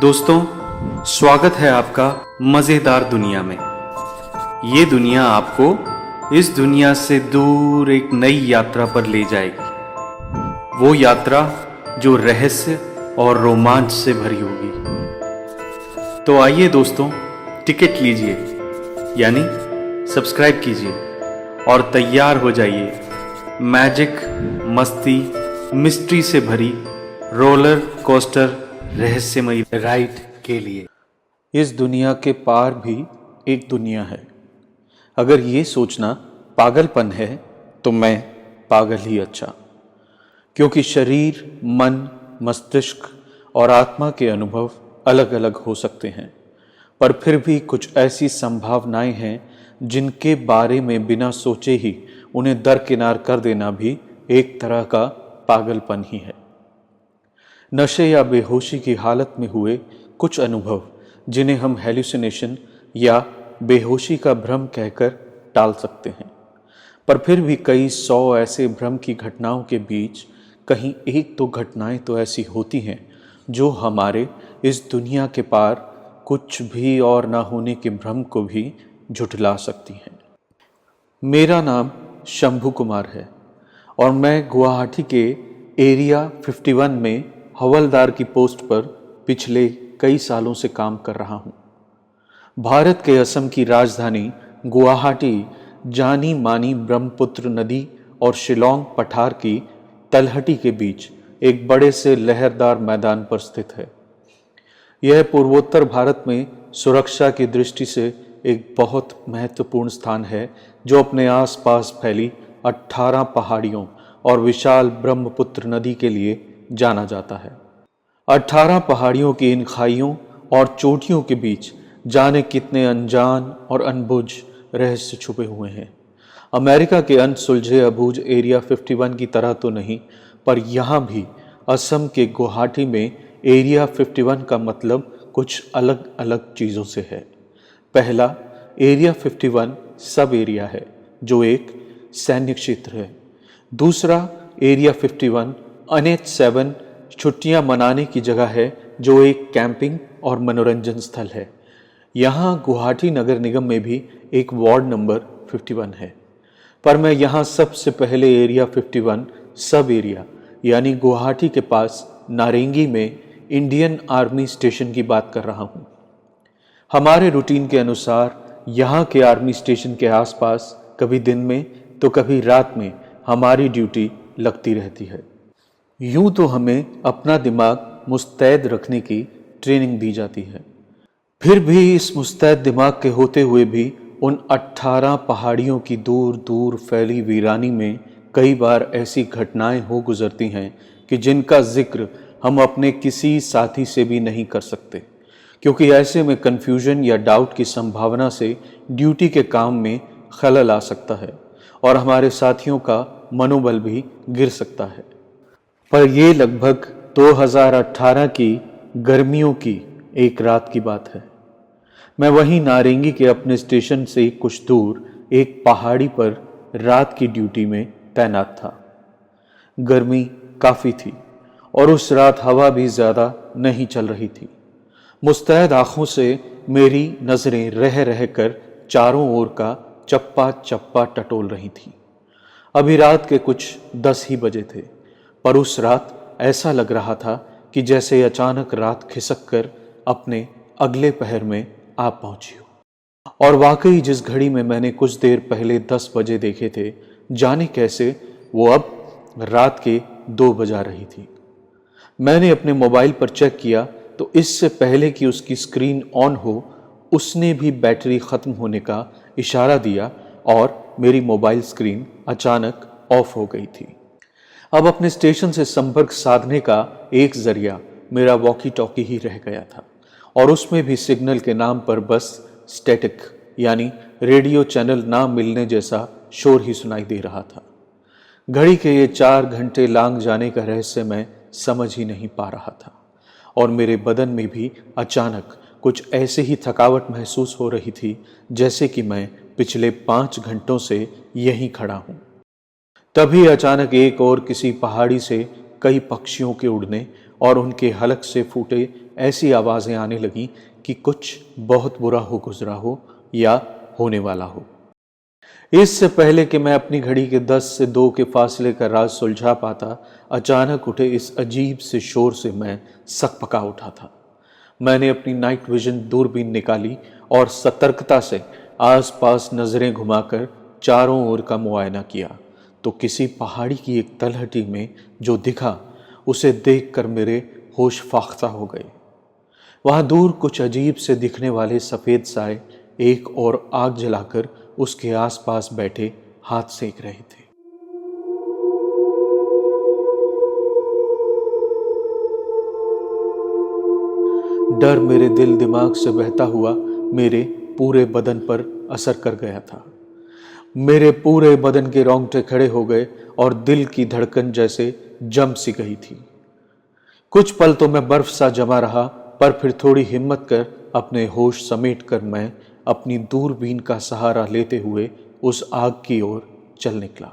दोस्तों, स्वागत है आपका मज़ेदार दुनिया में। ये दुनिया आपको इस दुनिया से दूर एक नई यात्रा पर ले जाएगी। वो यात्रा जो रहस्य और रोमांच से भरी होगी। तो आइए दोस्तों, टिकट लीजिए, यानी सब्सक्राइब कीजिए और तैयार हो जाइए मैजिक, मस्ती, मिस्ट्री से भरी रोलर कोस्टर रहस्यमयी राइड के लिए। इस दुनिया के पार भी एक दुनिया है। अगर ये सोचना पागलपन है तो मैं पागल ही अच्छा, क्योंकि शरीर, मन, मस्तिष्क और आत्मा के अनुभव अलग अलग हो सकते हैं, पर फिर भी कुछ ऐसी संभावनाएं हैं जिनके बारे में बिना सोचे ही उन्हें दरकिनार कर देना भी एक तरह का पागलपन ही है। नशे या बेहोशी की हालत में हुए कुछ अनुभव, जिन्हें हम हेल्यूसिनेशन या बेहोशी का भ्रम कहकर टाल सकते हैं, पर फिर भी कई सौ ऐसे भ्रम की घटनाओं के बीच कहीं एक दो घटनाएं तो ऐसी होती हैं जो हमारे इस दुनिया के पार कुछ भी और ना होने के भ्रम को भी झुठला सकती हैं। मेरा नाम शंभू कुमार है और मैं गुवाहाटी के एरिया 51 में हवलदार की पोस्ट पर पिछले कई सालों से काम कर रहा हूँ। भारत के असम की राजधानी गुवाहाटी जानी मानी ब्रह्मपुत्र नदी और शिलोंग पठार की तलहटी के बीच एक बड़े से लहरदार मैदान पर स्थित है। यह पूर्वोत्तर भारत में सुरक्षा की दृष्टि से एक बहुत महत्वपूर्ण स्थान है, जो अपने आसपास फैली 18 पहाड़ियों और विशाल ब्रह्मपुत्र नदी के लिए जाना जाता है। 18 पहाड़ियों की इन खाइयों और चोटियों के बीच जाने कितने अनजान और अनबुझ रहस्य छुपे हुए हैं। अमेरिका के अनसुलझे अबूझ एरिया 51 की तरह तो नहीं, पर यहाँ भी असम के गुवाहाटी में एरिया 51 का मतलब कुछ अलग अलग चीज़ों से है। पहला, एरिया 51 सब एरिया है जो एक सैन्य क्षेत्र है। दूसरा, एरिया 51 NH7 छुट्टियां मनाने की जगह है जो एक कैंपिंग और मनोरंजन स्थल है। यहाँ गुवाहाटी नगर निगम में भी एक वार्ड नंबर 51 है, पर मैं यहाँ सबसे पहले एरिया 51 सब एरिया यानी गुवाहाटी के पास नारेंगी में इंडियन आर्मी स्टेशन की बात कर रहा हूँ। हमारे रूटीन के अनुसार यहाँ के आर्मी स्टेशन के आसपास कभी दिन में तो कभी रात में हमारी ड्यूटी लगती रहती है। यूं तो हमें अपना दिमाग मुस्तैद रखने की ट्रेनिंग दी जाती है, फिर भी इस मुस्तैद दिमाग के होते हुए भी उन 18 पहाड़ियों की दूर दूर फैली वीरानी में कई बार ऐसी घटनाएं हो गुजरती हैं कि जिनका जिक्र हम अपने किसी साथी से भी नहीं कर सकते, क्योंकि ऐसे में कन्फ्यूजन या डाउट की संभावना से ड्यूटी के काम में खलल आ सकता है और हमारे साथियों का मनोबल भी गिर सकता है। पर यह लगभग 2018 की गर्मियों की एक रात की बात है। मैं वहीं नारेंगी के अपने स्टेशन से कुछ दूर एक पहाड़ी पर रात की ड्यूटी में तैनात था। गर्मी काफ़ी थी और उस रात हवा भी ज़्यादा नहीं चल रही थी। मुस्तैद आँखों से मेरी नज़रें रह रह कर चारों ओर का चप्पा चप्पा टटोल रही थी। अभी रात के कुछ 10 ही बजे थे, पर उस रात ऐसा लग रहा था कि जैसे अचानक रात खिसक कर अपने अगले पहर में आ पहुंची हो। और वाकई जिस घड़ी में मैंने कुछ देर पहले 10 बजे देखे थे, जाने कैसे वो अब रात के 2 बजा रही थी। मैंने अपने मोबाइल पर चेक किया तो इससे पहले कि उसकी स्क्रीन ऑन हो, उसने भी बैटरी ख़त्म होने का इशारा दिया और मेरी मोबाइल स्क्रीन अचानक ऑफ हो गई थी। अब अपने स्टेशन से संपर्क साधने का एक जरिया मेरा वॉकी टॉकी ही रह गया था, और उसमें भी सिग्नल के नाम पर बस स्टैटिक यानी रेडियो चैनल ना मिलने जैसा शोर ही सुनाई दे रहा था। घड़ी के ये 4 घंटे लांग जाने का रहस्य मैं समझ ही नहीं पा रहा था, और मेरे बदन में भी अचानक कुछ ऐसे ही थकावट महसूस हो रही थी जैसे कि मैं पिछले 5 घंटों से यहीं खड़ा हूँ। तभी अचानक एक और किसी पहाड़ी से कई पक्षियों के उड़ने और उनके हलक से फूटे ऐसी आवाज़ें आने लगीं कि कुछ बहुत बुरा हो गुजरा हो या होने वाला हो। इससे पहले कि मैं अपनी घड़ी के 10 से 2 के फासले का राज सुलझा पाता, अचानक उठे इस अजीब से शोर से मैं सकपका उठा था। मैंने अपनी नाइट विजन दूरबीन निकाली और सतर्कता से आसपास नजरें घुमाकर चारों ओर का मुआयना किया, तो किसी पहाड़ी की एक तलहटी में जो दिखा उसे देखकर मेरे होश फाख्ता हो गए। वहां दूर कुछ अजीब से दिखने वाले सफेद साए एक और आग जलाकर उसके आसपास बैठे हाथ सेक रहे थे। डर मेरे दिल दिमाग से बहता हुआ मेरे पूरे बदन पर असर कर गया था। मेरे पूरे बदन के रोंगटे खड़े हो गए और दिल की धड़कन जैसे जम सी गई थी। कुछ पल तो मैं बर्फ सा जमा रहा, पर फिर थोड़ी हिम्मत कर अपने होश समेट कर मैं अपनी दूरबीन का सहारा लेते हुए उस आग की ओर चल निकला।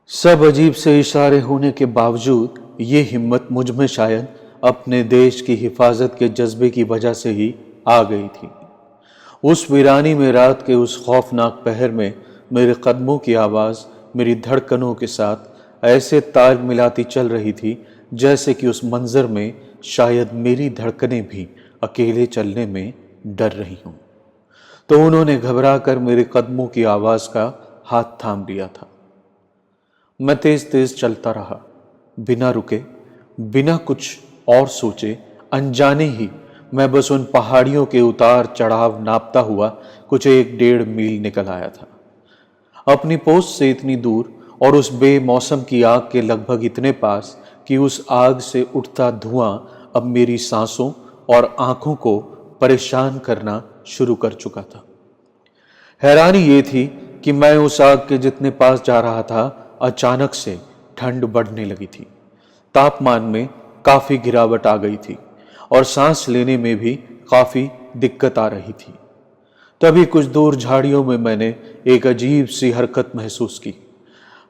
सब अजीब से इशारे होने के बावजूद ये हिम्मत मुझ में शायद अपने देश की हिफाजत के जज्बे की वजह से ही आ गई थी। उस वीरानी में रात के उस खौफनाक पहर में मेरे कदमों की आवाज़ मेरी धड़कनों के साथ ऐसे ताल मिलाती चल रही थी जैसे कि उस मंजर में शायद मेरी धड़कनें भी अकेले चलने में डर रही हों। तो उन्होंने घबरा कर मेरे कदमों की आवाज़ का हाथ थाम लिया था। मैं तेज तेज चलता रहा, बिना रुके, बिना कुछ और सोचे, अनजाने ही मैं बस उन पहाड़ियों के उतार चढ़ाव नापता हुआ कुछ 1-1.5 मील निकल आया था। अपनी पोस्ट से इतनी दूर और उस बेमौसम की आग के लगभग इतने पास कि उस आग से उठता धुआं अब मेरी सांसों और आंखों को परेशान करना शुरू कर चुका था। हैरानी ये थी कि मैं उस आग के जितने पास जा रहा था, अचानक से ठंड बढ़ने लगी थी। तापमान में काफी गिरावट आ गई थी और सांस लेने में भी काफी दिक्कत आ रही थी। तभी कुछ दूर झाड़ियों में मैंने एक अजीब सी हरकत महसूस की।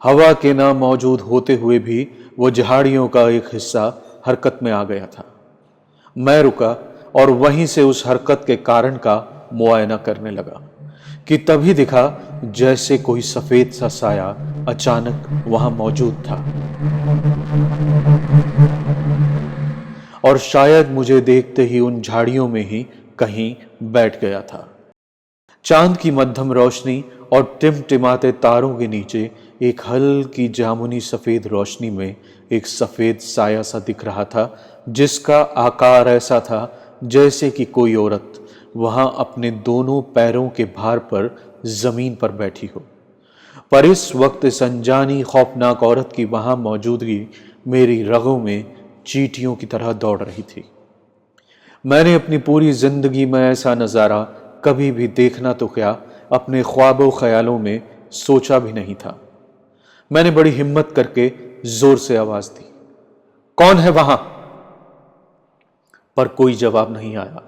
हवा के ना मौजूद होते हुए भी वो झाड़ियों का एक हिस्सा हरकत में आ गया था। मैं रुका और वहीं से उस हरकत के कारण का मुआयना करने लगा कि तभी दिखा जैसे कोई सफेद सा साया अचानक वहां मौजूद था और शायद मुझे देखते ही उन झाड़ियों में ही कहीं बैठ गया था। चांद की मध्यम रोशनी और टिमटिमाते तारों के नीचे एक हल्की जामुनी सफेद रोशनी में एक सफेद साया सा दिख रहा था, जिसका आकार ऐसा था जैसे कि कोई औरत वहां अपने दोनों पैरों के भार पर जमीन पर बैठी हो। पर इस वक्त इस अनजानी खौफनाक औरत की वहां मौजूदगी मेरी रगों में चींटियों की तरह दौड़ रही थी। मैंने अपनी पूरी जिंदगी में ऐसा नज़ारा कभी भी देखना तो क्या, अपने ख्वाबों ख्यालों में सोचा भी नहीं था। मैंने बड़ी हिम्मत करके जोर से आवाज दी, कौन है वहां? पर कोई जवाब नहीं आया,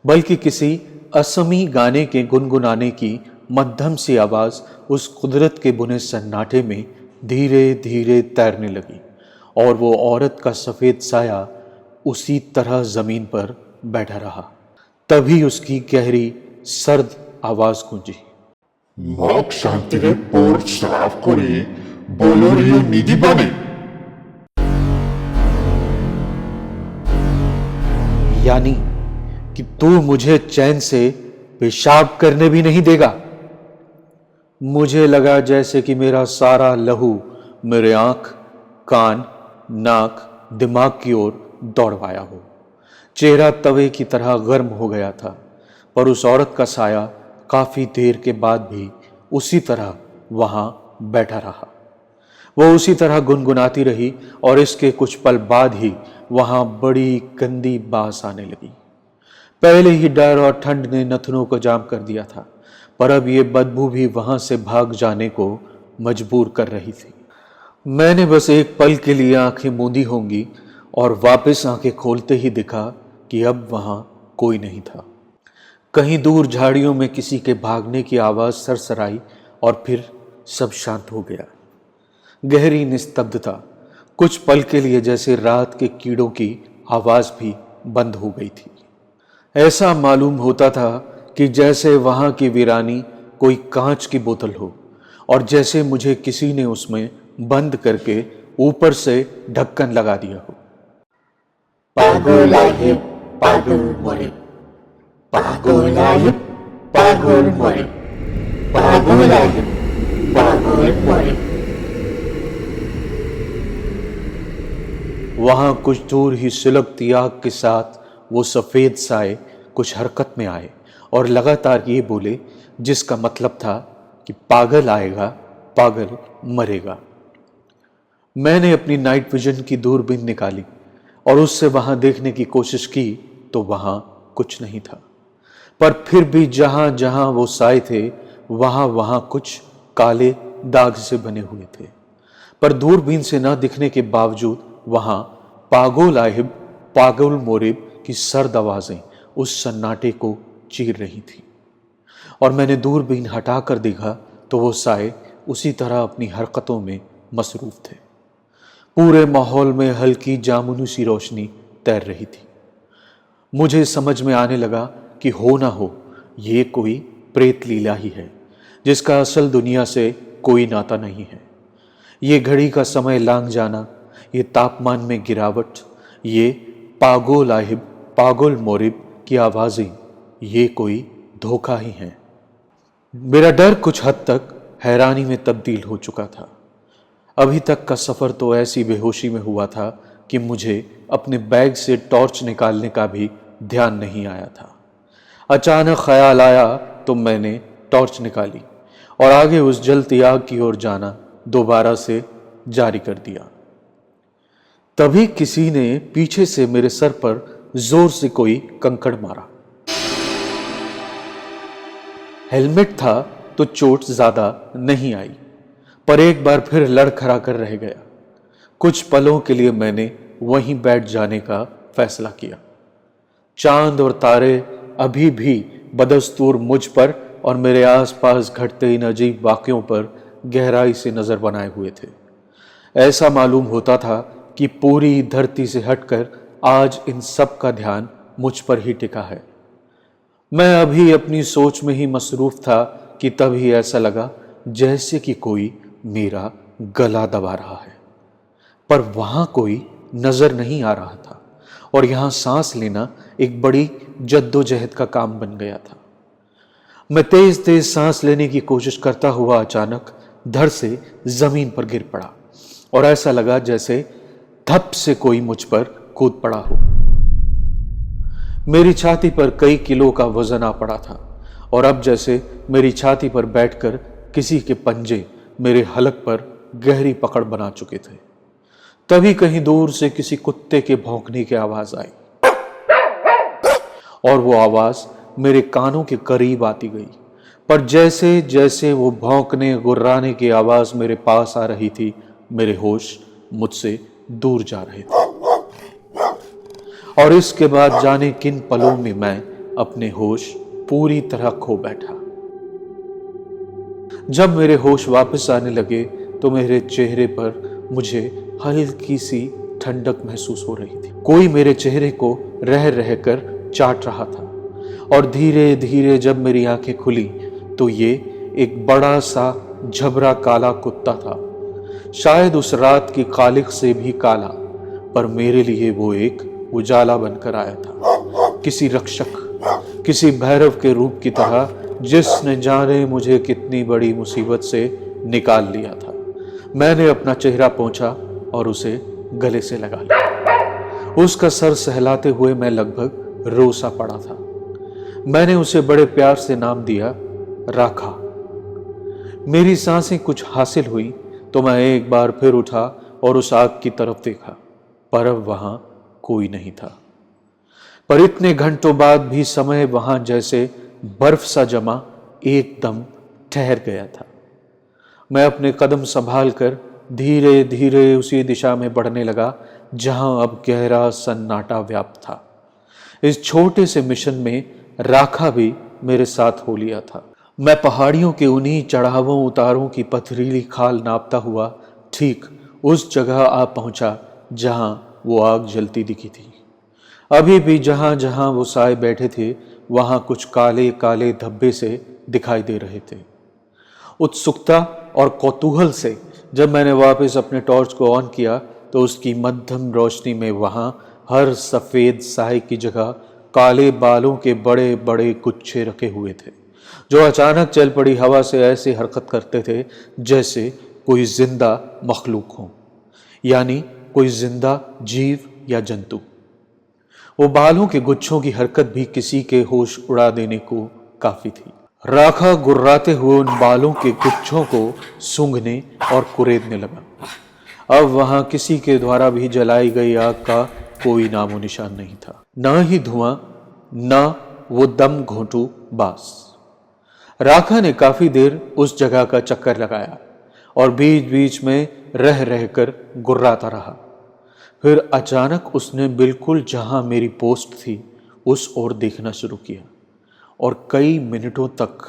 बल्कि किसी असमी गाने के गुनगुनाने की मध्यम सी आवाज उस कुदरत के बुने सन्नाटे में धीरे धीरे तैरने लगी और वो औरत का सफेद साया उसी तरह जमीन पर बैठा रहा। तभी उसकी गहरी सर्द आवाज गूंजी, মগ শান্তিরে পোর্ট সাফ করে বলরিও নিধি বানে। यानी कि तू मुझे चैन से पेशाब करने भी नहीं देगा। मुझे लगा जैसे कि मेरा सारा लहू मेरे आंख, कान, नाक, दिमाग की ओर दौड़वाया हो। चेहरा तवे की तरह गर्म हो गया था, पर उस औरत का साया काफी देर के बाद भी उसी तरह वहां बैठा रहा। वो उसी तरह गुनगुनाती रही और इसके कुछ पल बाद ही वहां बड़ी गंदी बास आने लगी। पहले ही डर और ठंड ने नथनों को जाम कर दिया था, पर अब ये बदबू भी वहां से भाग जाने को मजबूर कर रही थी। मैंने बस एक पल के लिए आंखें मूंदी होंगी और वापस आंखें खोलते ही दिखा कि अब वहां कोई नहीं था। कहीं दूर झाड़ियों में किसी के भागने की आवाज सरसराई और फिर सब शांत हो गया। गहरी निस्तब्धता, कुछ पल के लिए जैसे रात के कीड़ों की आवाज भी बंद हो गई थी। ऐसा मालूम होता था कि जैसे वहां की वीरानी कोई कांच की बोतल हो और जैसे मुझे किसी ने उसमें बंद करके ऊपर से ढक्कन लगा दिया हो। पागल आहे पागल मोरे, पागल आहे पागल मोरे, पागल आहे पागल मोरे। वहां कुछ दूर ही सुलगती आग के साथ वो सफेद साए कुछ हरकत में आए और लगातार ये बोले, जिसका मतलब था कि पागल आएगा, पागल मरेगा। मैंने अपनी नाइट विजन की दूरबीन निकाली और उससे वहां देखने की कोशिश की तो वहां कुछ नहीं था, पर फिर भी जहां जहां वो साए थे वहां वहां कुछ काले दाग से बने हुए थे। पर दूरबीन से न दिखने के बावजूद वहां पागल आहिब पागल मोरिब की सर्द आवाजें उस सन्नाटे को चीर रही थी। और मैंने दूरबीन हटाकर देखा तो वो साए उसी तरह अपनी हरकतों में मसरूफ थे। पूरे माहौल में हल्की जामुनी सी रोशनी तैर रही थी। मुझे समझ में आने लगा कि हो ना हो ये कोई प्रेत लीला ही है, जिसका असल दुनिया से कोई नाता नहीं है। ये घड़ी का समय लांघ जाना, ये तापमान में गिरावट, ये पागल आहिब पागल मोरिब की आवाज़ें, ये कोई धोखा ही है। मेरा डर कुछ हद तक हैरानी में तब्दील हो चुका था। अभी तक का सफ़र तो ऐसी बेहोशी में हुआ था कि मुझे अपने बैग से टॉर्च निकालने का भी ध्यान नहीं आया था। अचानक ख्याल आया तो मैंने टॉर्च निकाली और आगे उस जलती आग की ओर जाना दोबारा से जारी कर दिया। तभी किसी ने पीछे से मेरे सर पर जोर से कोई कंकड़ मारा। हेलमेट था तो चोट ज्यादा नहीं आई, पर एक बार फिर लड़खड़ा कर रह गया। कुछ पलों के लिए मैंने वहीं बैठ जाने का फैसला किया। चांद और तारे अभी भी बदस्तूर मुझ पर और मेरे आसपास घटते इन अजीब वाक़यों पर गहराई से नज़र बनाए हुए थे। ऐसा मालूम होता था कि पूरी धरती से हटकर आज इन सब का ध्यान मुझ पर ही टिका है। मैं अभी अपनी सोच में ही मसरूफ था कि तभी ऐसा लगा जैसे कि कोई मेरा गला दबा रहा है, पर वहां कोई नजर नहीं आ रहा था और यहां सांस लेना एक बड़ी जद्दोजहद का काम बन गया था। मैं तेज तेज सांस लेने की कोशिश करता हुआ अचानक धड़ से जमीन पर गिर पड़ा और ऐसा लगा जैसे धप से कोई मुझ पर कूद पड़ा हो। मेरी छाती पर कई किलो का वजन आ पड़ा था और अब जैसे मेरी छाती पर बैठकर किसी के पंजे मेरे हलक पर गहरी पकड़ बना चुके थे। तभी कहीं दूर से किसी कुत्ते के भौंकने की आवाज आई और वो आवाज मेरे कानों के करीब आती गई, पर जैसे जैसे वो भौंकने गुर्राने की आवाज मेरे पास आ रही थी, मेरे होश मुझसे दूर जा रहे थे। और इसके बाद जाने किन पलों में मैं अपने होश पूरी तरह खो बैठा। जब मेरे होश वापस आने लगे तो मेरे चेहरे पर मुझे हल्की सी ठंडक महसूस हो रही थी। कोई मेरे चेहरे को रह रह कर चाट रहा था और धीरे धीरे जब मेरी आंखें खुली तो ये एक बड़ा सा झबरा काला कुत्ता था, शायद उस रात की कालिक से भी काला, पर मेरे लिए वो एक उजाला बनकर आया था, किसी रक्षक, किसी भैरव के रूप की तरह, जिसने जाने मुझे कितनी बड़ी मुसीबत से निकाल लिया था। मैंने अपना चेहरा पोंछा और उसे गले से लगा लिया। उसका सर सहलाते हुए मैं लगभग रो सा पड़ा था। मैंने उसे बड़े प्यार से नाम दिया राखा। मेरी सांसें कुछ हासिल हुई तो मैं एक बार फिर उठा और उस आग की तरफ देखा, पर अब वहां कोई नहीं था। पर इतने घंटों बाद भी समय वहां जैसे बर्फ सा जमा एकदम ठहर गया था। मैं अपने कदम संभाल कर धीरे धीरे उसी दिशा में बढ़ने लगा जहां अब गहरा सन्नाटा व्याप्त था। इस छोटे से मिशन में राखा भी मेरे साथ हो लिया था। मैं पहाड़ियों के उन्हीं चढ़ावों उतारों की पथरीली खाल नापता हुआ ठीक उस जगह आ पहुंचा जहां वो आग जलती दिखी थी। अभी भी जहां जहां वो साए बैठे थे वहां कुछ काले काले धब्बे से दिखाई दे रहे थे। उत्सुकता और कौतूहल से जब मैंने वापस अपने टॉर्च को ऑन किया तो उसकी मध्यम रोशनी में वहां हर सफ़ेद साए की जगह काले बालों के बड़े बड़े गुच्छे रखे हुए थे, जो अचानक चल पड़ी हवा से ऐसे हरकत करते थे जैसे कोई जिंदा मखलूक हो, यानी कोई जिंदा जीव या जंतु। वो बालों के गुच्छों की हरकत भी किसी के होश उड़ा देने को काफी थी। राखा गुर्राते हुए उन बालों के गुच्छों को सूंघने और कुरेदने लगा। अब वहां किसी के द्वारा भी जलाई गई आग का कोई नामो निशान नहीं था, ना ही धुआं, ना वो दम घोंटू बास। राखा ने काफी देर उस जगह का चक्कर लगाया और बीच बीच में रह रहकर गुर्राता रहा। फिर अचानक उसने बिल्कुल जहां मेरी पोस्ट थी उस ओर देखना शुरू किया और कई मिनटों तक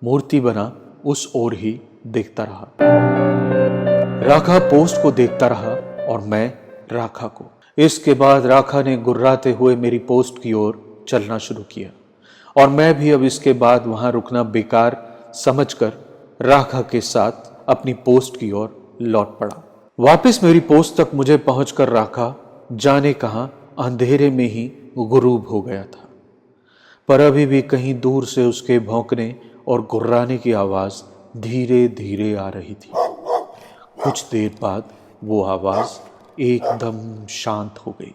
मूर्ति बना उस ओर ही देखता रहा। राखा पोस्ट को देखता रहा और मैं राखा को। इसके बाद राखा ने गुर्राते हुए मेरी पोस्ट की ओर चलना शुरू किया और मैं भी अब इसके बाद वहां रुकना बेकार समझकर राखा के साथ अपनी पोस्ट की ओर लौट पड़ा। वापस मेरी पोस्ट तक मुझे पहुंचकर राखा जाने कहां अंधेरे में ही गुरूब हो गया था, पर अभी भी कहीं दूर से उसके भौंकने और गुर्राने की आवाज धीरे धीरे आ रही थी। कुछ देर बाद वो आवाज एकदम शांत हो गई।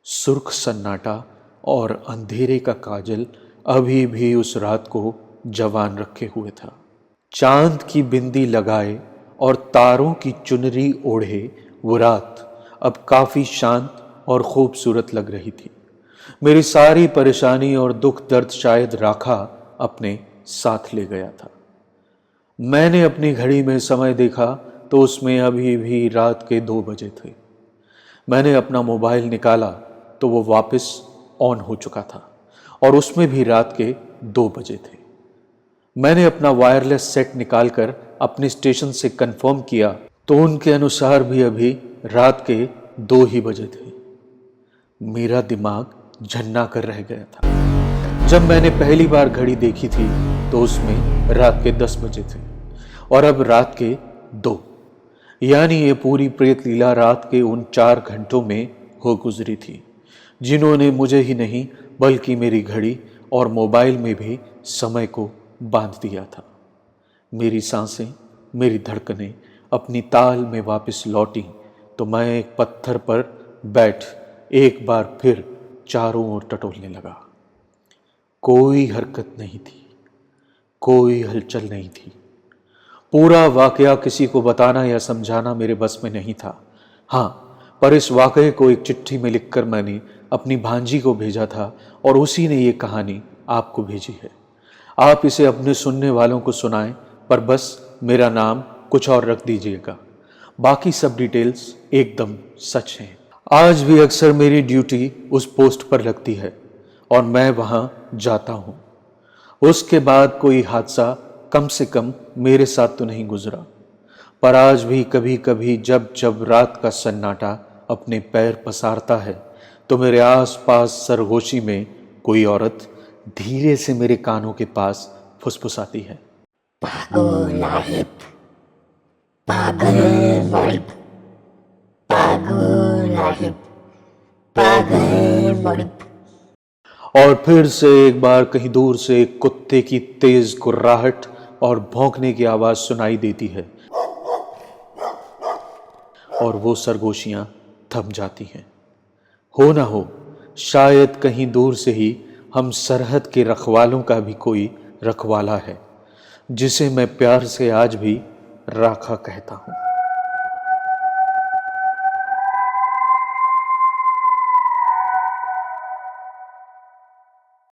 सुर्ख सन्नाटा और अंधेरे का काजल अभी भी उस रात को जवान रखे हुए था। चांद की बिंदी लगाए और तारों की चुनरी ओढ़े वो रात अब काफी शांत और खूबसूरत लग रही थी। मेरी सारी परेशानी और दुख दर्द शायद राखा अपने साथ ले गया था। मैंने अपनी घड़ी में समय देखा तो उसमें अभी भी रात के 2 बजे थे। मैंने अपना मोबाइल निकाला तो वो वापस ऑन हो चुका था और उसमें भी रात के 2 बजे थे। मैंने अपना वायरलेस सेट निकालकर अपने स्टेशन से कंफर्म किया तो उनके अनुसार भी अभी रात के 2 ही बजे थे। मेरा दिमाग झन्ना कर रह गया था। जब मैंने पहली बार घड़ी देखी थी तो उसमें रात के 10 बजे थे और अब रात के 2, यानी ये पूरी प्रेत लीला रात के उन 4 घंटों में हो गुजरी थी, जिन्होंने मुझे ही नहीं बल्कि मेरी घड़ी और मोबाइल में भी समय को बांध दिया था। मेरी सांसें, मेरी धड़कनें अपनी ताल में वापस लौटी तो मैं एक पत्थर पर बैठ एक बार फिर चारों ओर टटोलने लगा। कोई हरकत नहीं थी, कोई हलचल नहीं थी। पूरा वाकया किसी को बताना या समझाना मेरे बस में नहीं था। हाँ, पर इस वाकये को एक चिट्ठी में लिखकर मैंने अपनी भांजी को भेजा था और उसी ने ये कहानी आपको भेजी है। आप इसे अपने सुनने वालों को सुनाएं, पर बस मेरा नाम कुछ और रख दीजिएगा। बाकी सब डिटेल्स एकदम सच हैं। आज भी अक्सर मेरी ड्यूटी उस पोस्ट पर लगती है और मैं वहां जाता हूं। उसके बाद कोई हादसा कम से कम मेरे साथ तो नहीं गुजरा, पर आज भी कभी कभी जब जब रात का सन्नाटा अपने पैर पसारता है तो मेरे आसपास सरगोशी में कोई औरत धीरे से मेरे कानों के पास फुसफुसाती है। और फिर से एक बार कहीं दूर से एक कुत्ते की तेज गुर्राहट और भौंकने की आवाज सुनाई देती है और वो सरगोशियां थम जाती हैं। हो ना हो शायद कहीं दूर से ही हम सरहद के रखवालों का भी कोई रखवाला है, जिसे मैं प्यार से आज भी राखा कहता हूं।